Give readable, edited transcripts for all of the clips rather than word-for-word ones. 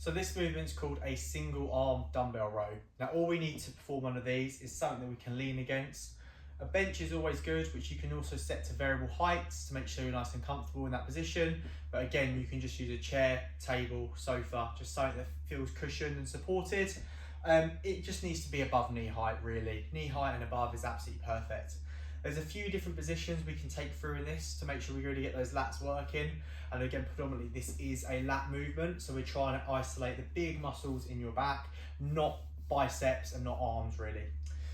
So this movement's called a single arm dumbbell row. Now all we need to perform one of these is something that we can lean against. A bench is always good, which you can also set to variable heights to make sure you're nice and comfortable in that position. But again, you can just use a chair, table, sofa, just something that feels cushioned and supported. It just needs to be above knee height really. Knee height and above is absolutely perfect. There's a few different positions we can take through in this to make sure we really get those lats working. And again, predominantly this is a lat movement. So we're trying to isolate the big muscles in your back, not biceps and not arms really.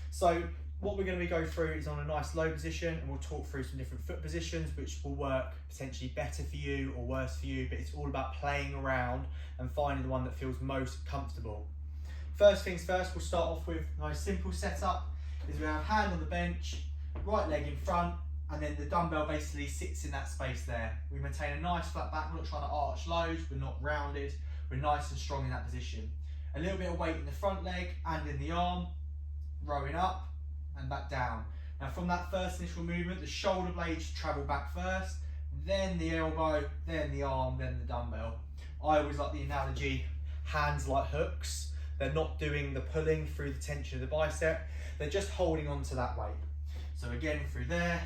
So what we're going to go through is on a nice low position, and we'll talk through some different foot positions which will work potentially better for you or worse for you, but it's all about playing around and finding the one that feels most comfortable. First things first, we'll start off with a nice simple setup. Is we have hand on the bench, right leg in front, and then the dumbbell basically sits in that space there. We maintain a nice flat back, we're not trying to arch loads, we're not rounded, we're nice and strong in that position. A little bit of weight in the front leg and in the arm, rowing up and back down. Now from that first initial movement, the shoulder blades travel back first, then the elbow, then the arm, then the dumbbell. I always like the analogy, hands like hooks. They're not doing the pulling through the tension of the bicep, they're just holding on to that weight. So again, through there,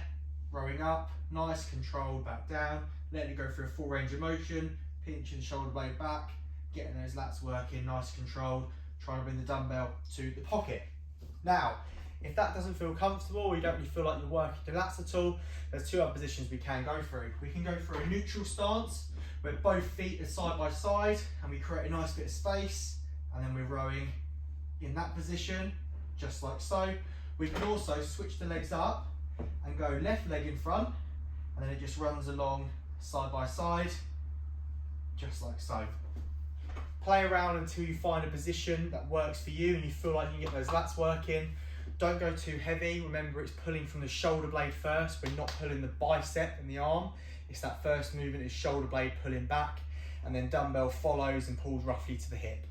rowing up, nice, controlled, back down, letting it go through a full range of motion, pinching the shoulder blade back, getting those lats working, nice, controlled, trying to bring the dumbbell to the pocket. Now, if that doesn't feel comfortable, or you don't really feel like you're working the lats at all, there's two other positions we can go through. We can go through a neutral stance, where both feet are side by side, and we create a nice bit of space, and then we're rowing in that position, just like so. We can also switch the legs up and go left leg in front, and then it just runs along side by side, just like so. Play around until you find a position that works for you and you feel like you can get those lats working. Don't go too heavy. Remember, it's pulling from the shoulder blade first. We're not pulling the bicep and the arm. It's that first movement is shoulder blade pulling back, and then dumbbell follows and pulls roughly to the hip.